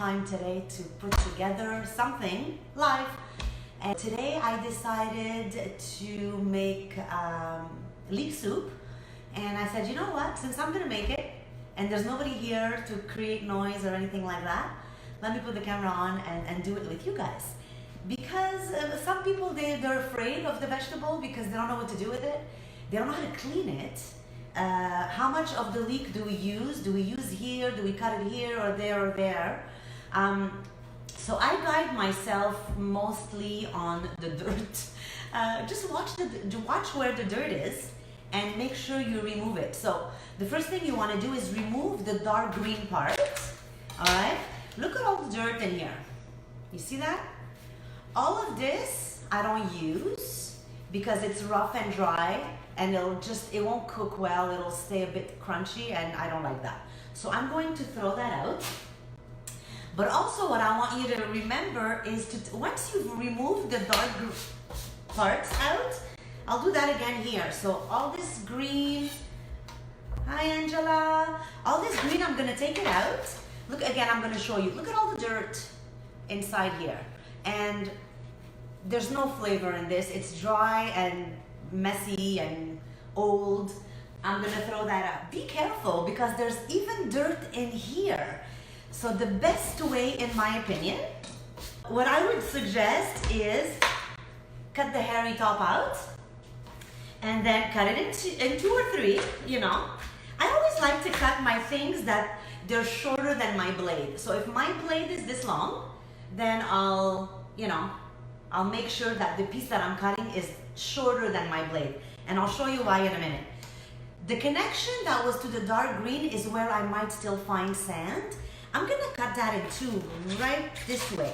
time today to put together something live. And today I decided to make leek soup. And I said, you know what, since I'm gonna make it and there's nobody here to create noise or anything like that, let me put the camera on and do it with you guys. Because some people, they're afraid of the vegetable because they don't know what to do with it. They don't know how to clean it. How much of the leek do we use? Do we use here? Do we cut it here or there or there? So I guide myself mostly on the dirt. Just watch where the dirt is and make sure you remove it. So the first thing you want to do is remove the dark green part. All right? Look at all the dirt in here. You see that? All of this I don't use because it's rough and dry and it won't cook well. It'll stay a bit crunchy and I don't like that. So I'm going to throw that out. But also what I want you to remember is to, once you've removed the dark parts out, I'll do that again here. So all this green, hi Angela, all this green, I'm gonna take it out. Look, again, I'm gonna show you. Look at all the dirt inside here. And there's no flavor in this. It's dry and messy and old. I'm gonna throw that out. Be careful because there's even dirt in here. So the best way, in my opinion, what I would suggest is cut the hairy top out and then cut it in two or three, you know. I always like to cut my things that they're shorter than my blade. So if my blade is this long, then I'll make sure that the piece that I'm cutting is shorter than my blade. And I'll show you why in a minute. The connection that was to the dark green is where I might still find sand. I'm gonna cut that in two, right this way.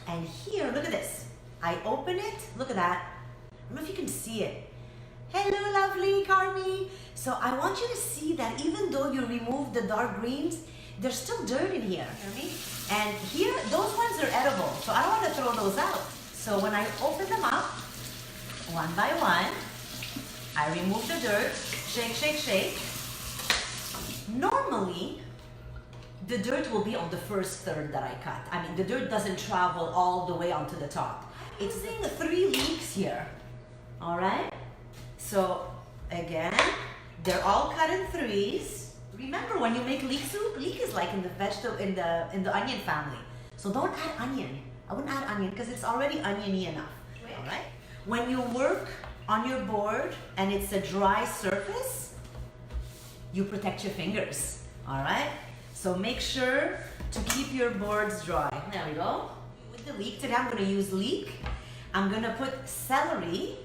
And here, look at this. I open it, look at that. I don't know if you can see it. Hello, lovely Carmi. So I want you to see that even though you remove the dark greens, there's still dirt in here, you know what I mean? And here, those ones are edible, so I don't want to throw those out. So when I open them up, one by one, I remove the dirt, shake, shake, shake. Normally, the dirt will be on the first third that I cut. I mean, the dirt doesn't travel all the way onto the top. It's in the 3 leeks here, all right? So again, they're all cut in 3s. Remember, when you make leek soup, leek is like in the vegetable, in the onion family. So don't add onion. I wouldn't add onion because it's already oniony enough. All right? When you work on your board and it's a dry surface, you protect your fingers. All right? So make sure to keep your boards dry. There we go. With the leek today, I'm going to use leek. I'm going to put celery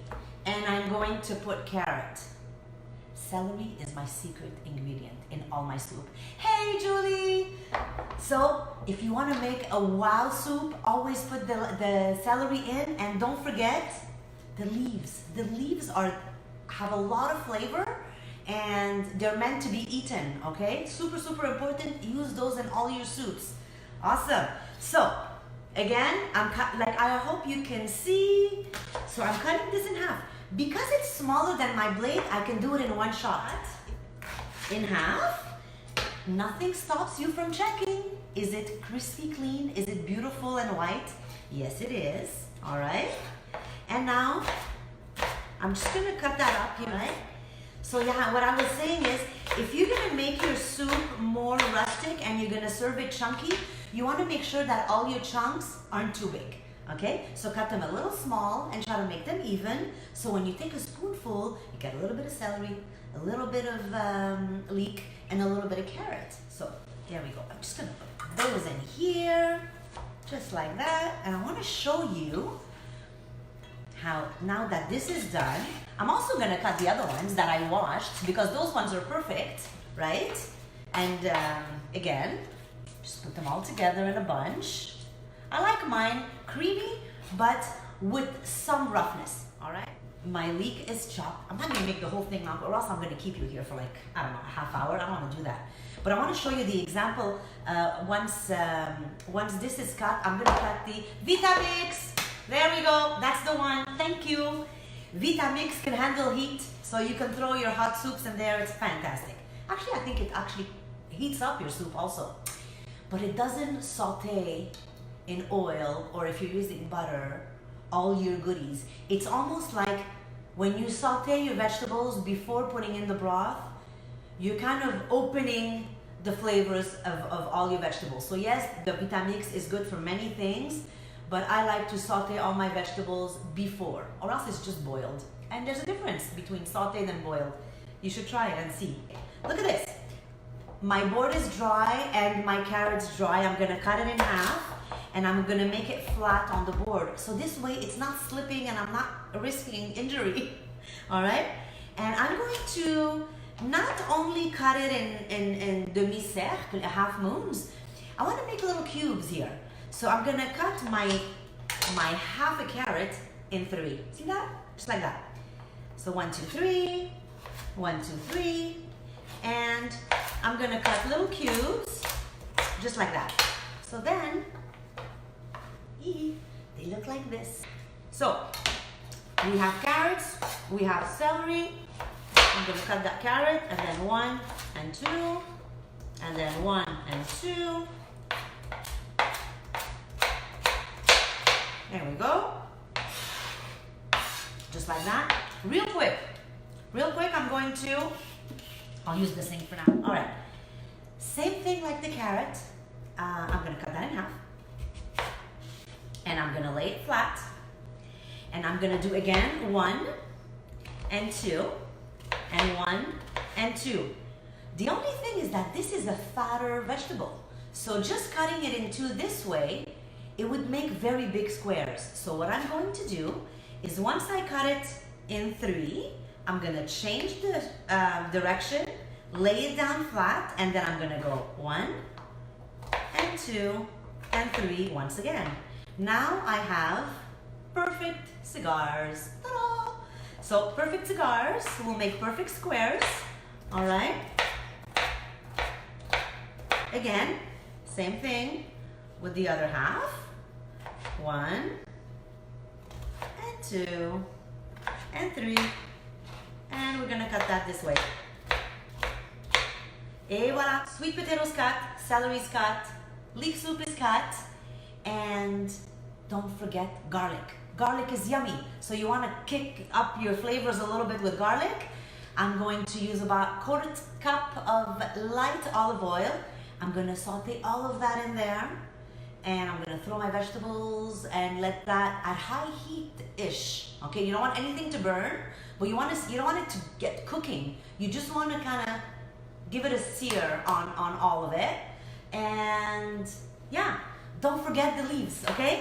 and I'm going to put carrot. Celery is my secret ingredient in all my soup. Hey, Julie! So, if you want to make a wow soup, always put the celery in and don't forget the leaves. The leaves have a lot of flavor and they're meant to be eaten, okay? Super, super important. Use those in all your soups. Awesome. So, again, I hope you can see. So, I'm cutting this in half. Because it's smaller than my blade, I can do it in one shot. In half, nothing stops you from checking. Is it crispy clean? Is it beautiful and white? Yes, it is. All right. And now, I'm just gonna cut that up here, right? So yeah, what I was saying is, if you're gonna make your soup more rustic and you're gonna serve it chunky, you wanna make sure that all your chunks aren't too big. Okay, so cut them a little small and try to make them even. So when you take a spoonful, you get a little bit of celery, a little bit of leek, and a little bit of carrot. So there we go. I'm just gonna put those in here, just like that. And I want to show you how, now that this is done, I'm also gonna cut the other ones that I washed because those ones are perfect, right? And again, just put them all together in a bunch. I like mine creamy, but with some roughness, all right? My leek is chopped. I'm not gonna make the whole thing up or else I'm gonna keep you here for like, I don't know, a half hour. I don't wanna do that. But I wanna show you the example. Once this is cut, I'm gonna cut the Vitamix. There we go, that's the one, thank you. Vitamix can handle heat, so you can throw your hot soups in there, it's fantastic. Actually, I think it actually heats up your soup also. but it doesn't saute in oil, or if you're using butter, all your goodies. It's almost like when you saute your vegetables before putting in the broth, you're kind of opening the flavors of all your vegetables. So yes, the Vitamix is good for many things, but I like to saute all my vegetables before, or else it's just boiled. And there's a difference between sauteed and boiled. You should try it and see. Look at this. My board is dry and my carrot's dry. I'm gonna cut it in half and I'm gonna make it flat on the board. So this way it's not slipping and I'm not risking injury, all right? And I'm going to not only cut it in demi-cercle, half moons, I wanna make little cubes here. So I'm gonna cut my half a carrot in 3. See that? Just like that. So 1, 2, 3, 1, 2, 3, and I'm gonna cut little cubes, just like that. So then, they look like this. So, we have carrots, we have celery. I'm gonna cut that carrot, and then 1 and 2, and then 1 and 2. There we go. Just like that. Real quick, I'm going to, I'll use this thing for now. All right, same thing like the carrot. I'm gonna cut that in half. And I'm gonna lay it flat. And I'm gonna do again 1 and 2, and 1 and 2. The only thing is that this is a fatter vegetable. So just cutting it in 2 this way, it would make very big squares. So what I'm going to do is once I cut it in 3, I'm gonna change the direction, lay it down flat, and then I'm gonna go 1 and 2 and 3 once again. Now I have perfect cigars. Ta-da! So perfect cigars will make perfect squares, all right? Again, same thing with the other half. 1 and 2 and 3, and we're gonna cut that this way. Et voila, sweet potatoes cut, celery's cut, leek soup is cut, and don't forget garlic. Garlic is yummy, so you wanna kick up your flavors a little bit with garlic. I'm going to use about 1/4 cup of light olive oil. I'm gonna saute all of that in there, and I'm gonna throw my vegetables and let that at high heat-ish. Okay, you don't want anything to burn, but you don't want it to get cooking. You just want to kind of give it a sear on all of it. And yeah, don't forget the leaves, okay?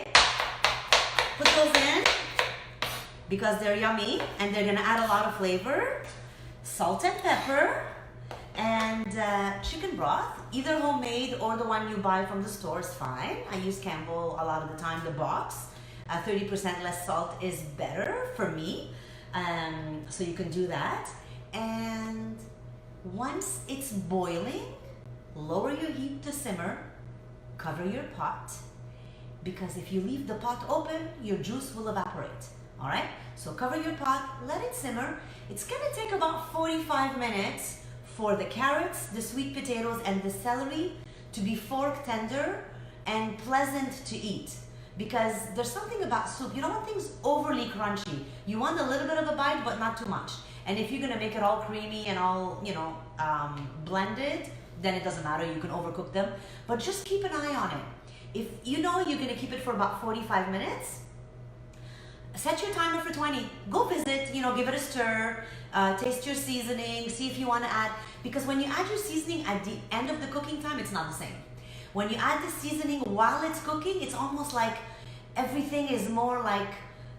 Put those in because they're yummy and they're gonna add a lot of flavor. Salt and pepper, and chicken broth, either homemade or the one you buy from the store is fine. I use Campbell a lot of the time, the box. 30% less salt is better for me, so you can do that. And once it's boiling, lower your heat to simmer, cover your pot, because if you leave the pot open, your juice will evaporate. All right, so cover your pot, let it simmer. It's gonna take about 45 minutes for the carrots, the sweet potatoes, and the celery to be fork tender and pleasant to eat. Because there's something about soup, you don't want things overly crunchy. You want a little bit of a bite, but not too much. And if you're gonna make it all creamy and all, blended, then it doesn't matter, you can overcook them. But just keep an eye on it. If you know you're gonna keep it for about 45 minutes, set your timer for 20. Go visit, give it a stir, taste your seasoning, see if you want to add, because when you add your seasoning at the end of the cooking time, it's not the same. When you add the seasoning while it's cooking, it's almost like everything is more like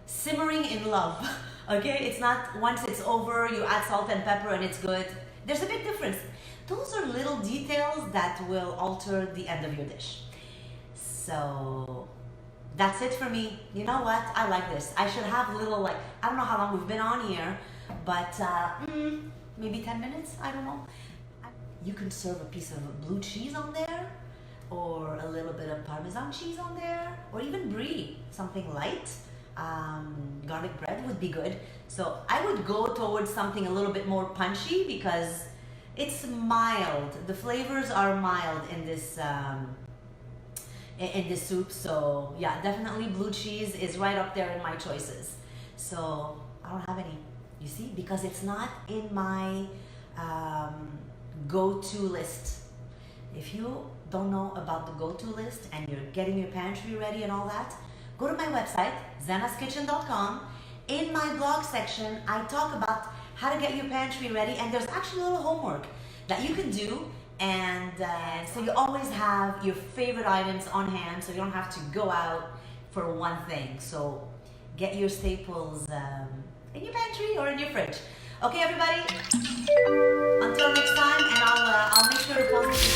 simmering in love, okay? It's not once it's over, you add salt and pepper and it's good. There's a big difference. Those are little details that will alter the end of your dish. So that's it for me. You know what? I like this. I should have little, I don't know how long we've been on here, but maybe 10 minutes? I don't know. You can serve a piece of blue cheese on there, or a little bit of Parmesan cheese on there, or even brie, something light. Garlic bread would be good. So I would go towards something a little bit more punchy because it's mild. The flavors are mild in this in this soup. So yeah, definitely blue cheese is right up there in my choices. So I don't have any, you see, because it's not in my go-to list. If you don't know about the go-to list and you're getting your pantry ready and all that, go to my website, zeinaskitchen.com. In my blog section, I talk about how to get your pantry ready, and there's actually a little homework that you can do, and so you always have your favorite items on hand, so you don't have to go out for one thing. So get your staples in your pantry or in your fridge. Okay, everybody. Until next time, and I'll make sure to post this